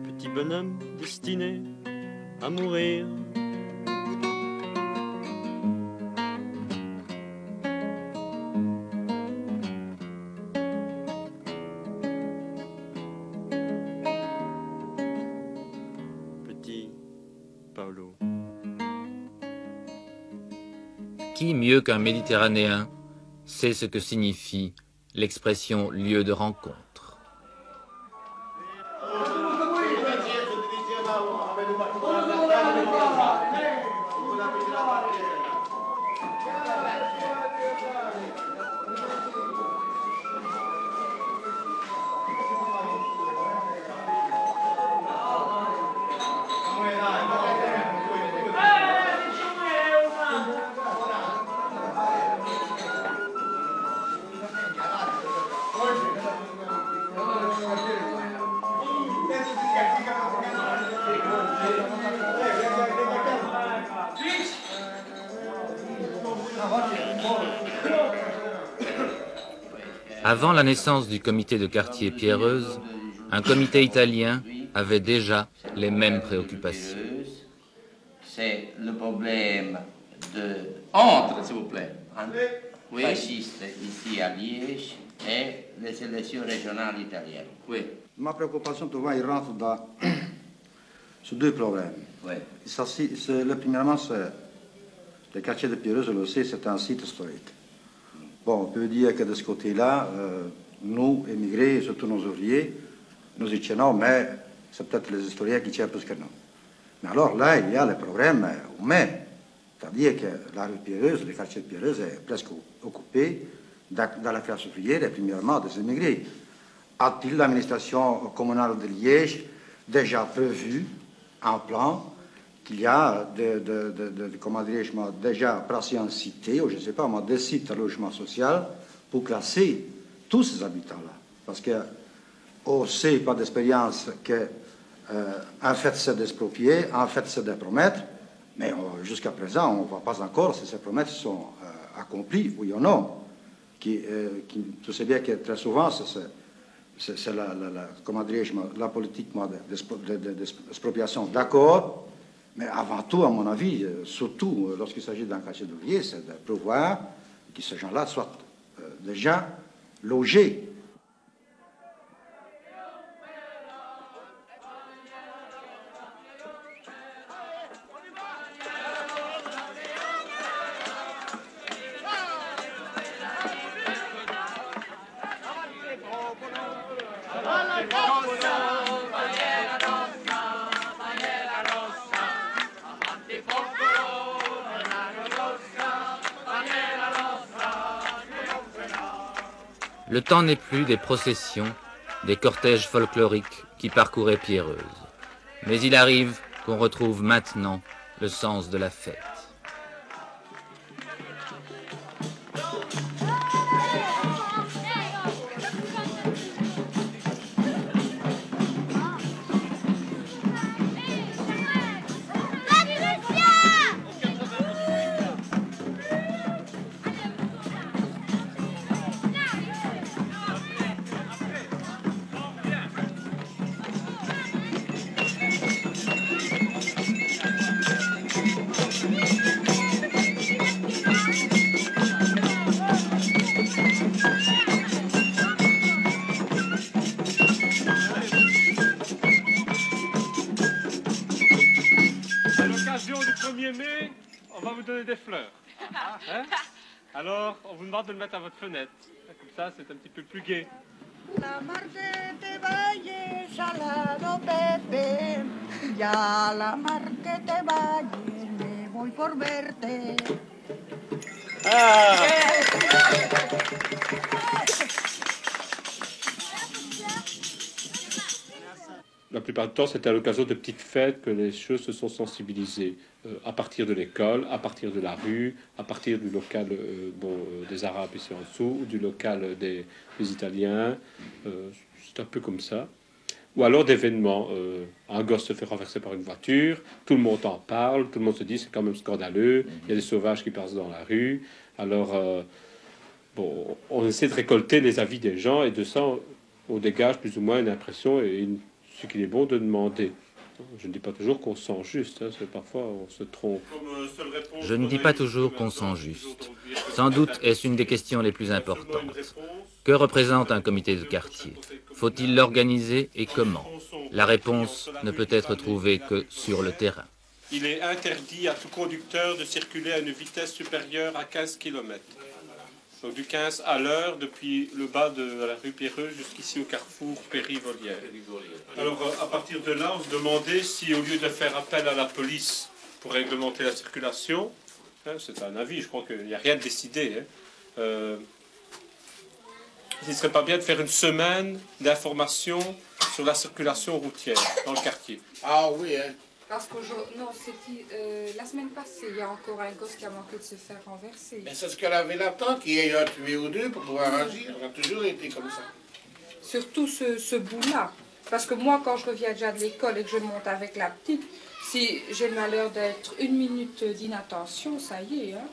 Petit bonhomme destiné à mourir. Petit Paolo. Qui mieux qu'un Méditerranéen sait ce que signifie l'expression lieu de rencontre? Avant la naissance du comité de quartier Pierreuse, un comité italien avait déjà les mêmes préoccupations. C'est le problème de... Entre, s'il vous plaît, fascistes ici à Liège et les élections régionales italiennes. Oui. Ma préoccupation, tu vois, il rentre sur deux problèmes. Oui. Premièrement, c'est le quartier de Pierreuse, je le sais, c'est un site historique. Bon, on peut dire que de ce côté-là, nous, émigrés, surtout nos ouvriers, nous y tenons, mais c'est peut-être les historiens qui tiennent plus que nous. Mais alors là, il y a le problème humain. C'est-à-dire que la rue Pierreuse, le quartier de Pierreuse est presque occupé dans la classe ouvrière et premièrement des émigrés. A-t-il l'administration communale de Liège déjà prévu un plan qu'il y a comment dirais-je, déjà placé en cité, ou je ne sais pas, des sites à logement social pour classer tous ces habitants-là? Parce qu'on sait par d'expérience que en fait c'est d'exproprier, en fait c'est de promettre, mais jusqu'à présent on ne voit pas encore si ces promesses sont accomplies, oui ou non. Tu sais bien que très souvent c'est comment dirais-je, la politique d'expropriation, d'accord, mais avant tout, à mon avis, surtout lorsqu'il s'agit d'un quartier d'ouvriers, c'est de prévoir que ces gens-là soient déjà logés. Le temps n'est plus des processions, des cortèges folkloriques qui parcouraient Pierreuse. Mais il arrive qu'on retrouve maintenant le sens de la fête. Des fleurs. Hein? Alors, on vous demande de le mettre à votre fenêtre. Comme ça, c'est un petit peu plus gai. La Marte te valle, salado Pepe, ya la Marte te valle, me voy por verte. Ah! La plupart du temps, c'était à l'occasion de petites fêtes que les choses se sont sensibilisées. À partir de l'école, à partir de la rue, à partir du local des Arabes ici en dessous, ou du local des Italiens. C'est un peu comme ça. Ou alors d'événements. Un gosse se fait renverser par une voiture, tout le monde en parle, tout le monde se dit c'est quand même scandaleux, il y a des sauvages qui passent dans la rue. Alors, on essaie de récolter les avis des gens et de ça, on dégage plus ou moins une impression et ce qu'il est bon de demander. Je ne dis pas toujours qu'on sent juste, hein, parfois on se trompe. Je ne dis pas toujours qu'on sent juste. Sans doute est-ce une des questions les plus importantes. Que représente un comité de quartier? Faut-il l'organiser et comment? La réponse ne peut être trouvée que sur le terrain. Il est interdit à tout conducteur de circuler à une vitesse supérieure à 15 km. Donc du 15 à l'heure depuis le bas de la rue Pierreuse jusqu'ici au carrefour Péry-Volière. Alors à partir de là, on se demandait si au lieu de faire appel à la police pour réglementer la circulation, hein, c'est un avis, je crois qu'il n'y a rien de décidé, hein, il ne serait pas bien de faire une semaine d'information sur la circulation routière dans le quartier. Ah oui, hein. Parce que non, c'était la semaine passée, il y a encore un gosse qui a manqué de se faire renverser. Mais c'est ce qu'elle avait l'attente, qu'il y ait un tué ou deux pour pouvoir agir. Elle a toujours été comme ça. Surtout ce bout-là. Parce que moi, quand je reviens déjà de l'école et que je monte avec la petite, si j'ai le malheur d'être 1 minute d'inattention, ça y est. Hein.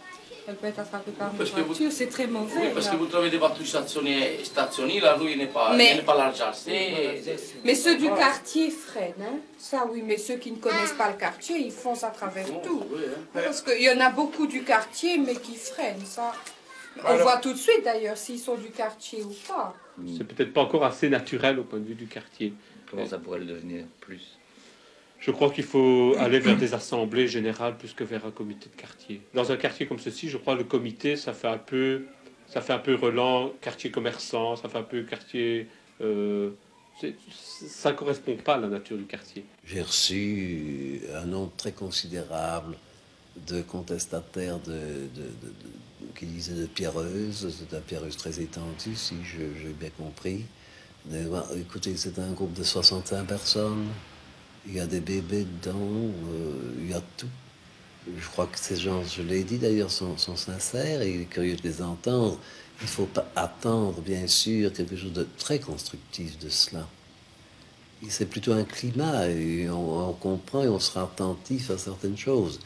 Elle peut être attrapée par une voiture, c'est très mauvais. Oui, parce que vous trouvez des voitures stationnées, la rue n'est pas large assez. Mais ceux du quartier freinent, hein? Ça oui, mais ceux qui ne connaissent pas le quartier, ils foncent à travers tout. Oui, hein. Parce qu'il y en a beaucoup du quartier, mais qui freinent, ça. On voit tout de suite d'ailleurs s'ils sont du quartier ou pas. C'est peut-être pas encore assez naturel au point de vue du quartier. Comment ça pourrait le devenir plus? Je crois qu'il faut aller vers des assemblées générales plus que vers un comité de quartier. Dans un quartier comme ceci, je crois que le comité, ça fait un peu relent, quartier commerçant, ça fait un peu quartier... ça ne correspond pas à la nature du quartier. J'ai reçu un nombre très considérable de contestataires qui disaient de pierreuses. C'est un pierreuse très étendu, si j'ai bien compris. Mais, écoutez, c'est un groupe de 65 personnes. Il y a des bébés dedans, il y a tout. Je crois que ces gens, je l'ai dit d'ailleurs, sont sincères et il est curieux de les entendre. Il ne faut pas attendre, bien sûr, quelque chose de très constructif de cela. C'est plutôt un climat et on comprend et on sera attentif à certaines choses.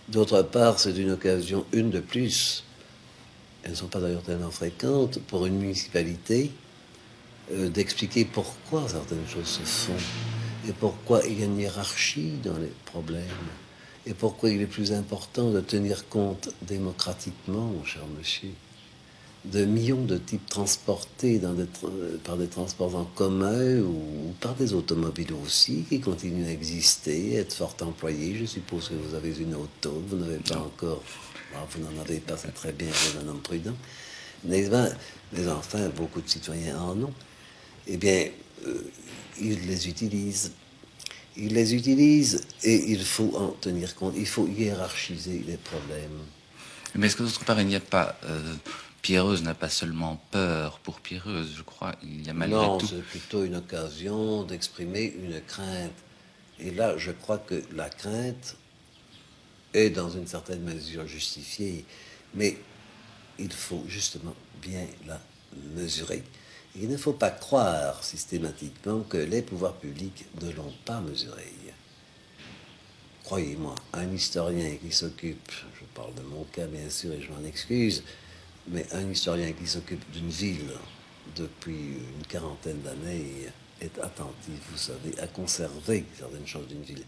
D'autre part, c'est une occasion, une de plus, elles ne sont pas d'ailleurs tellement fréquentes, pour une municipalité, d'expliquer pourquoi certaines choses se font. Et pourquoi il y a une hiérarchie dans les problèmes. Et pourquoi il est plus important de tenir compte démocratiquement, mon cher monsieur, de millions de types transportés par des transports en commun ou par des automobiles aussi, qui continuent à exister, être fort employés. Je suppose que vous avez une auto, vous n'avez pas encore... Alors, vous n'en avez pas, c'est très bien, vous êtes un homme prudent. Mais enfin, beaucoup de citoyens en ont. Eh bien... ils les utilisent. Ils les utilisent et il faut en tenir compte. Il faut hiérarchiser les problèmes. Mais est-ce que d'autre part, il n'y a pas... Pierreuse n'a pas seulement peur pour Pierreuse, je crois. Il y a malgré tout... Non, c'est plutôt une occasion d'exprimer une crainte. Et là, je crois que la crainte est dans une certaine mesure justifiée. Mais il faut justement bien la mesurer. Il ne faut pas croire systématiquement que les pouvoirs publics ne l'ont pas mesuré. Croyez-moi, un historien qui s'occupe, je parle de mon cas bien sûr et je m'en excuse, mais un historien qui s'occupe d'une ville depuis une quarantaine d'années est attentif, vous savez, à conserver certaines choses d'une ville.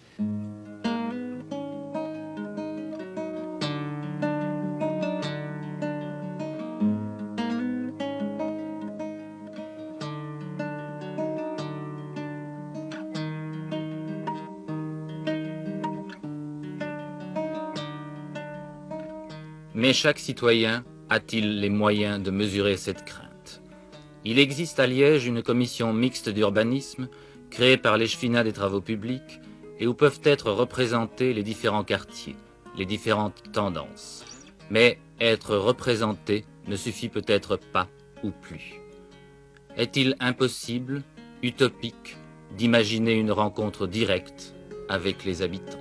Mais chaque citoyen a-t-il les moyens de mesurer cette crainte? Il existe à Liège une commission mixte d'urbanisme créée par l'échevinat des travaux publics et où peuvent être représentés les différents quartiers, les différentes tendances. Mais être représenté ne suffit peut-être pas ou plus. Est-il impossible, utopique, d'imaginer une rencontre directe avec les habitants?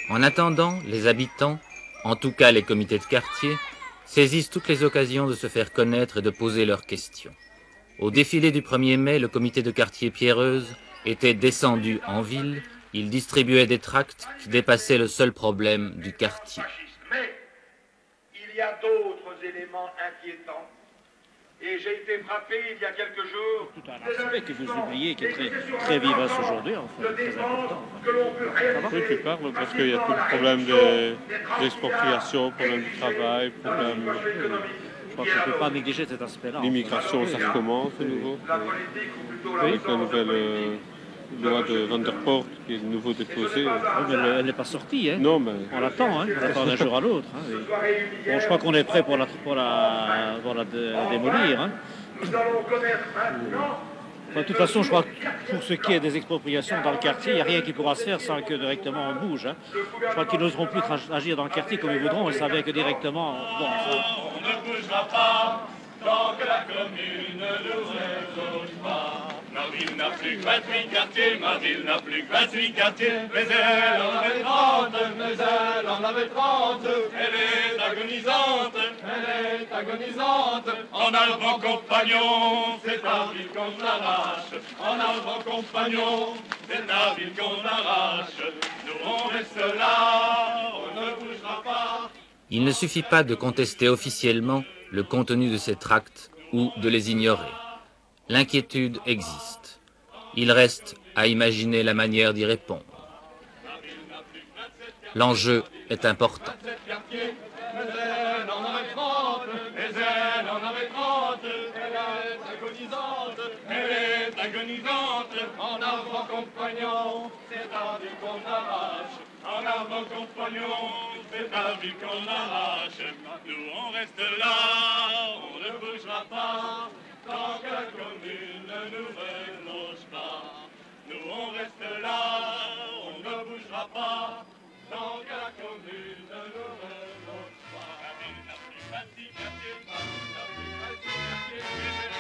En attendant, les habitants, en tout cas les comités de quartier, saisissent toutes les occasions de se faire connaître et de poser leurs questions. Au défilé du 1er mai, le comité de quartier Pierreuse était descendu en ville, Il distribuait des tracts qui dépassaient le seul problème du quartier. Mais il y a d'autres éléments inquiétants. Et j'ai été frappé il y a quelques jours. Tout un aspect que vous oubliez qui est très vivace aujourd'hui, en fait, très important. Oui, tu parles parce qu'il y a tout le problème d'expropriation, problème du travail, problème. Je crois qu'on ne peut pas négliger cet aspect-là. L'immigration, ça recommence de nouveau. Avec la nouvelle loi de Van der Poort qui est de nouveau déposée. Oui, mais elle n'est pas sortie. Hein. Non, mais... On l'attend, hein. On l'attend d'un jour à l'autre. Hein. Bon, je crois qu'on est prêt pour la démolir. Hein. De toute façon, je crois que pour ce qui est des expropriations dans le quartier, il n'y a rien qui pourra se faire sans que directement on bouge. Hein. Je crois qu'ils n'oseront plus agir dans le quartier comme ils voudront. Ils savaient que directement... Bon, ça... On ne bougera pas tant que la commune ne résout pas. Ma ville n'a plus que 28 quartiers, ma ville n'a plus que 28 quartiers. Mais elle en avait 30, mais elle en avait 30. Elle est agonisante, elle est agonisante. En avant compagnon, c'est ta ville qu'on arrache. En avant compagnon, c'est ta ville qu'on arrache. Nous on reste là, on ne bougera pas. Il ne suffit pas de contester officiellement le contenu de ces tracts ou de les ignorer. L'inquiétude existe. Il reste à imaginer la manière d'y répondre. L'enjeu est important. Elle est agonisante, en avant compagnon, c'est ta vie qu'on arrache. En avant compagnon, c'est ta vie qu'on arrache. Nous on reste là, on ne bougera pas, tant que la commune ne nous reloge pas. Nous on reste là, on ne bougera pas, tant que la commune ne nous reloge pas. La ville n'a plus 26 quartiers, la ville n'a plus 26 quartiers.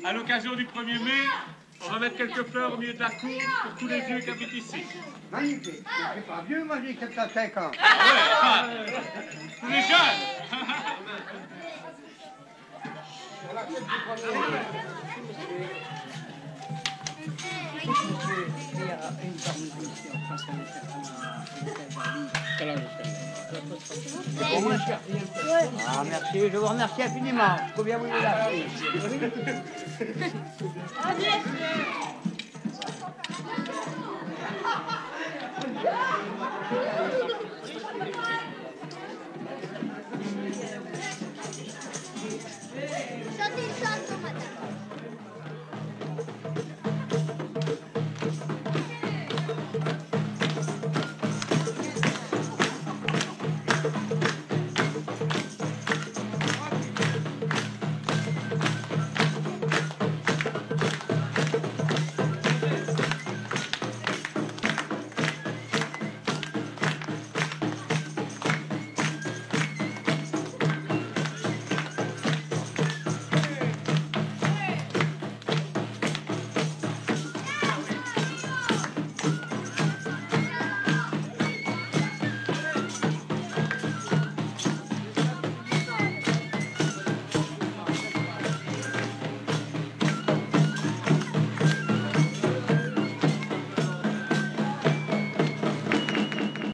À l'occasion du 1er mai, on va mettre quelques fleurs au milieu de la cour pour tous les vieux qui habitent ici. Magnifique. Je suis pas vieux, moi j'ai 75 ans. Ah ouais, tous les jeunes. Ah, merci, je vous remercie infiniment. Combien vous voulez la